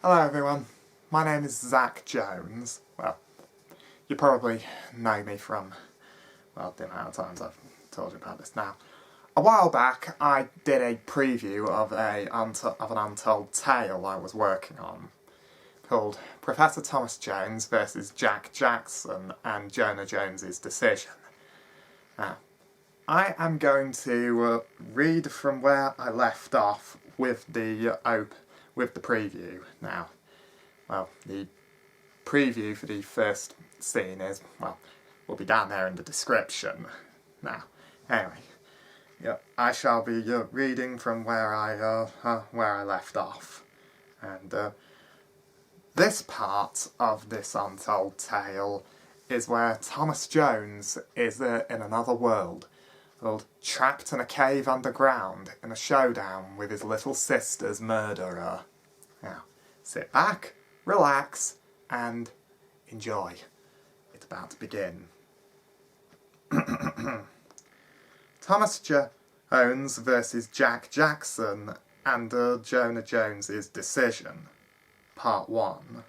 Hello everyone, my name is Zach Jones. Well, you probably know me from, well, the amount of times I've told you about this now. A while back I did a preview of an untold tale I was working on, called Professor Thomas Jones versus Jack Jackson and Jonah Jones's Decision. Now, I am going to read from where I left off with the preview now. Well, the preview for the first scene is, well, will be down there in the description. Now, anyway, yeah, I shall be reading from where I left off, and this part of this untold tale is where Thomas Jones is in another world, trapped in a cave underground in a showdown with his little sister's murderer. Now, sit back, relax, and enjoy. It's about to begin. Thomas Jones versus Jack Jackson and Jonah Jones's Decision, Part 1.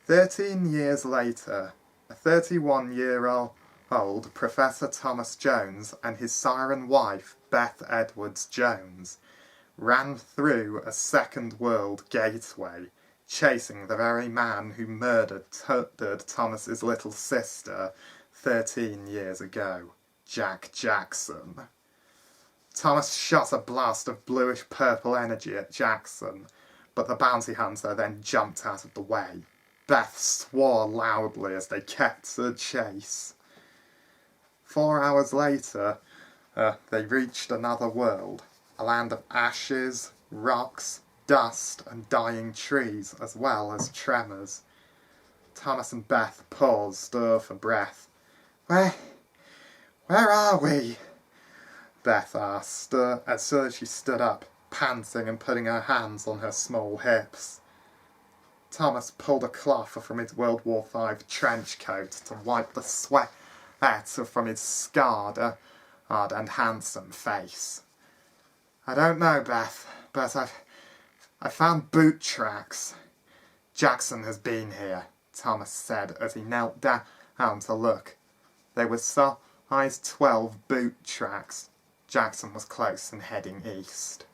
13 years later, a 31-year-old Professor Thomas Jones and his Siren Wife, Beth Edwards Jones, ran through a second world gateway, chasing the very man who murdered Thomas's little sister 13 years ago, Jack Jackson. Thomas shot a blast of bluish-purple energy at Jackson, but the bounty hunter then jumped out of the way. Beth swore loudly as they kept the chase. 4 hours later, they reached another world, a land of ashes, rocks, dust and dying trees, as well as tremors. Thomas and Beth paused for breath. Where are we? Beth asked, as soon as she stood up, panting and putting her hands on her small hips. Thomas pulled a cloth from his World War V trench coat to wipe the sweat from his scarred and handsome face. I don't know, Beth, but I found boot tracks. Jackson has been here, Thomas said as he knelt down to look. They were size 12 boot tracks. Jackson was close and heading east.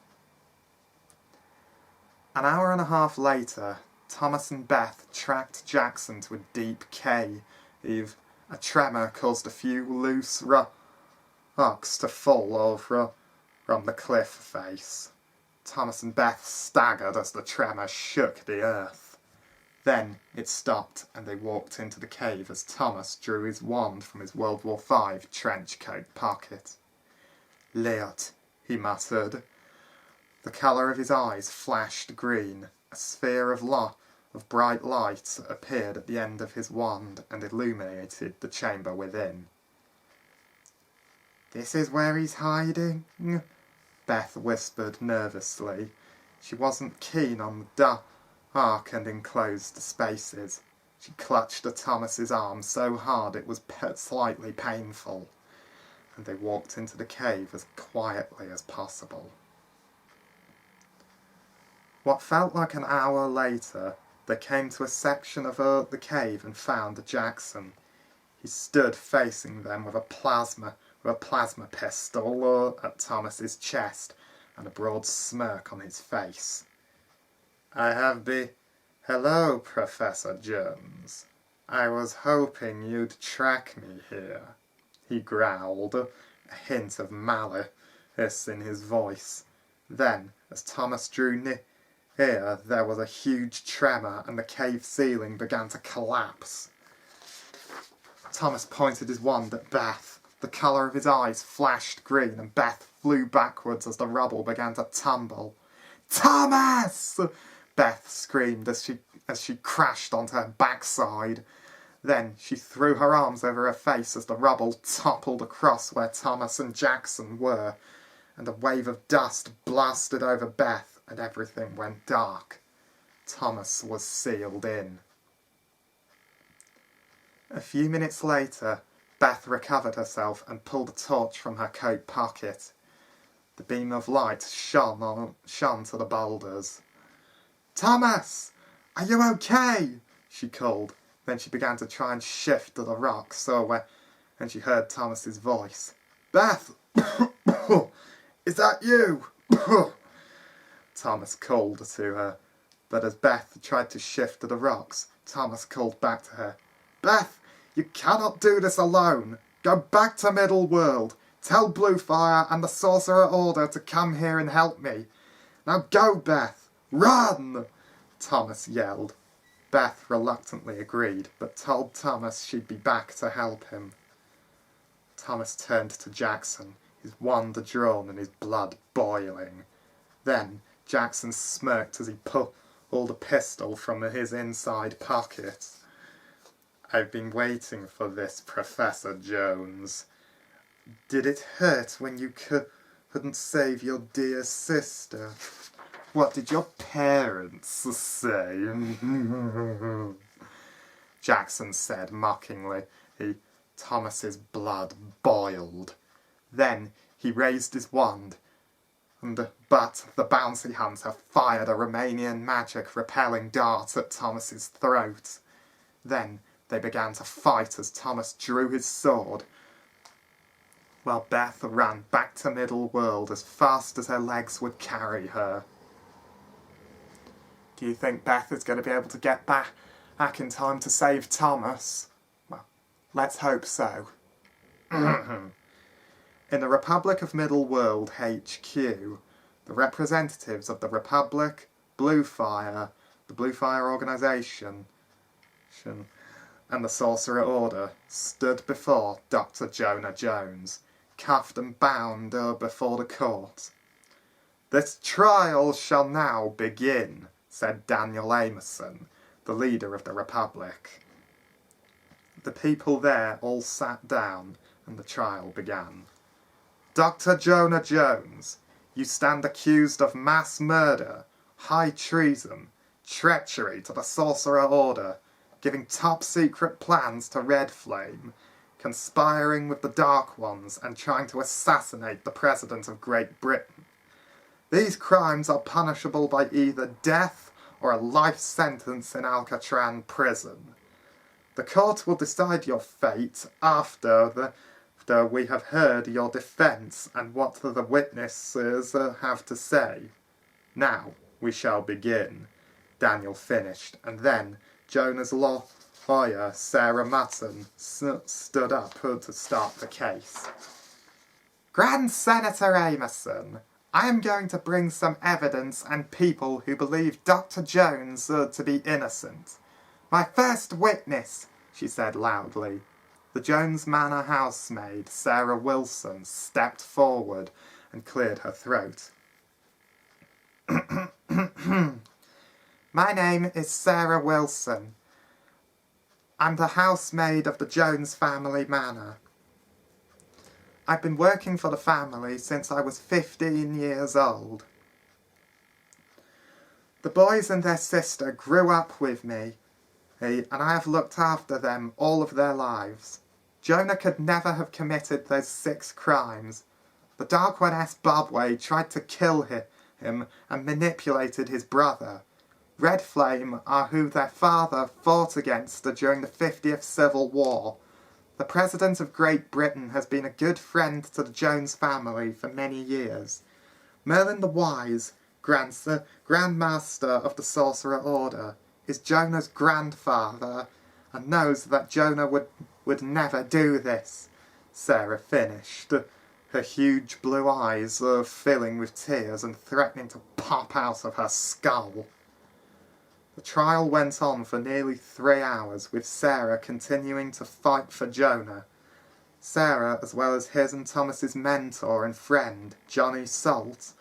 An hour and a half later, Thomas and Beth tracked Jackson to a deep cave. A tremor caused a few loose rocks to fall over from the cliff face. Thomas and Beth staggered as the tremor shook the earth. Then it stopped and they walked into the cave as Thomas drew his wand from his World War V trench coat pocket. Liot, he muttered. The colour of his eyes flashed green. A sphere of bright light appeared at the end of his wand and illuminated the chamber within. This is where he's hiding? Beth whispered nervously. She wasn't keen on the dark and enclosed spaces. She clutched at Thomas's arm so hard it was slightly painful, and they walked into the cave as quietly as possible. What felt like an hour later, they came to a section of the cave and found Jackson. He stood facing them with a plasma pistol at Thomas's chest and a broad smirk on his face. Hello, Professor Jones. I was hoping you'd track me here, he growled, a hint of malice in his voice. Then, as Thomas drew near, there was a huge tremor and the cave ceiling began to collapse. Thomas pointed his wand at Beth. The colour of his eyes flashed green and Beth flew backwards as the rubble began to tumble. Thomas! Beth screamed as she crashed onto her backside. Then she threw her arms over her face as the rubble toppled across where Thomas and Jackson were, and a wave of dust blasted over Beth and everything went dark. Thomas was sealed in. A few minutes later, Beth recovered herself and pulled a torch from her coat pocket. The beam of light shone to the boulders. Thomas! Are you okay? She called. Then she began to try and shift to the rock, and she heard Thomas's voice. Beth! Is that you? Thomas called to her, but as Beth tried to shift to the rocks, Thomas called back to her. Beth, you cannot do this alone. Go back to Middle World. Tell Bluefire and the Sorcerer Order to come here and help me. Now go, Beth. Run! Thomas yelled. Beth reluctantly agreed, but told Thomas she'd be back to help him. Thomas turned to Jackson, his wand drawn and his blood boiling. Then Jackson smirked as he pulled a pistol from his inside pocket. I've been waiting for this, Professor Jones. Did it hurt when you couldn't save your dear sister? What did your parents say? Jackson said mockingly. Thomas's blood boiled. Then he raised his wand, but the bounty hunter fired a Romanian magic repelling dart at Thomas's throat. Then they began to fight as Thomas drew his sword, while Beth ran back to Middle World as fast as her legs would carry her. Do you think Beth is going to be able to get back in time to save Thomas? Well, let's hope so. In the Republic of Middle World HQ, the representatives of the Republic, Bluefire, the Bluefire Organisation, and the Sorcerer Order stood before Dr. Jonah Jones, cuffed and bound before the court. This trial shall now begin, said Daniel Amerson, the leader of the Republic. The people there all sat down, and the trial began. Dr. Jonah Jones, you stand accused of mass murder, high treason, treachery to the Sorcerer Order, giving top-secret plans to Red Flame, conspiring with the Dark Ones, and trying to assassinate the President of Great Britain. These crimes are punishable by either death or a life sentence in Alcatraz prison. The court will decide your fate after we have heard your defence and what the witnesses have to say. Now we shall begin. Daniel finished, and then Jonah's lawyer, Sarah Mutton, stood up to start the case. Grand Senator Amerson, I am going to bring some evidence and people who believe Dr. Jones to be innocent. My first witness, she said loudly. The Jones Manor housemaid, Sarah Wilson, stepped forward and cleared her throat. My name is Sarah Wilson. I'm the housemaid of the Jones family manor. I've been working for the family since I was 15 years old. The boys and their sister grew up with me, and I have looked after them all of their lives. Jonah could never have committed those 6 crimes. The Dark One S. Bobway tried to kill him and manipulated his brother. Red Flame are who their father fought against during the 50th Civil War. The President of Great Britain has been a good friend to the Jones family for many years. Merlin the Wise, Grandmaster of the Sorcerer Order, is Jonah's grandfather, and knows that Jonah would never do this. Sarah finished, her huge blue eyes filling with tears and threatening to pop out of her skull. The trial went on for nearly 3 hours, with Sarah continuing to fight for Jonah. Sarah, as well as his and Thomas's mentor and friend, Johnny Salt,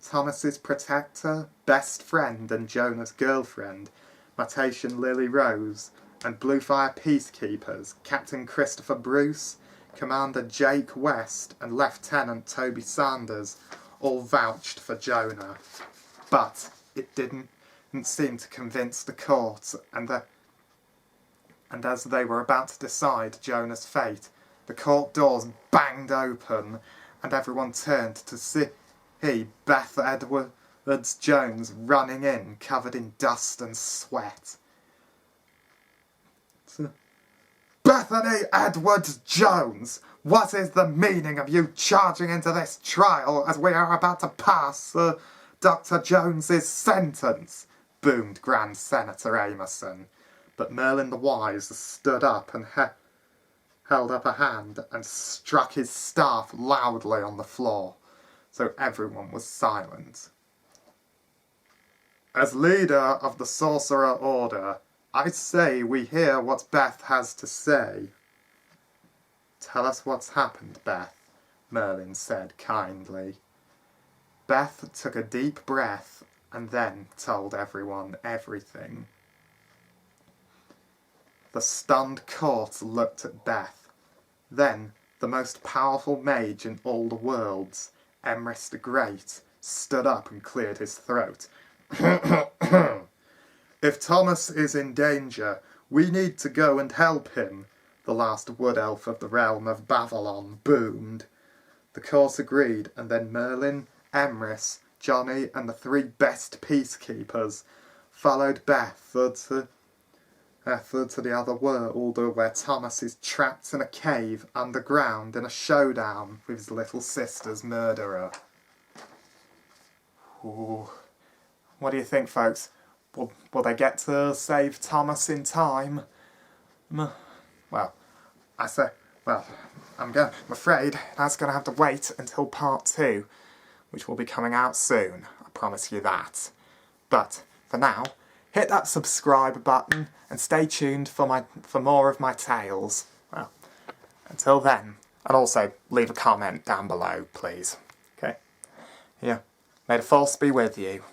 Thomas's protector, best friend and Jonah's girlfriend, Matatian Lily Rose, and Bluefire peacekeepers, Captain Christopher Bruce, Commander Jake West, and Lieutenant Toby Sanders, all vouched for Jonah. But it didn't seem to convince the court, and as they were about to decide Jonah's fate, the court doors banged open, and everyone turned to see Beth Edwards Jones running in, covered in dust and sweat. Bethany Edwards Jones, what is the meaning of you charging into this trial as we are about to pass Dr. Jones's sentence? Boomed Grand Senator Amerson. But Merlin the Wise stood up and held up a hand and struck his staff loudly on the floor, so everyone was silent. As leader of the Sorcerer Order, I say we hear what Beth has to say. Tell us what's happened, Beth, Merlin said kindly. Beth took a deep breath and then told everyone everything. The stunned court looked at Beth. Then the most powerful mage in all the worlds, Emrys the Great, stood up and cleared his throat. If Thomas is in danger, we need to go and help him, the last wood elf of the realm of Babylon boomed. The court agreed, and then Merlin, Emrys, Johnny, and the 3 best peacekeepers followed Beth to the other world, where Thomas is trapped in a cave underground in a showdown with his little sister's murderer. Ooh. What do you think, folks? Will they get to save Thomas in time? Well, I'm afraid that's going to have to wait until part 2, which will be coming out soon. I promise you that. But for now, hit that subscribe button and stay tuned for more of my tales. Well, until then, and also leave a comment down below, please. Okay? Yeah. May the force be with you.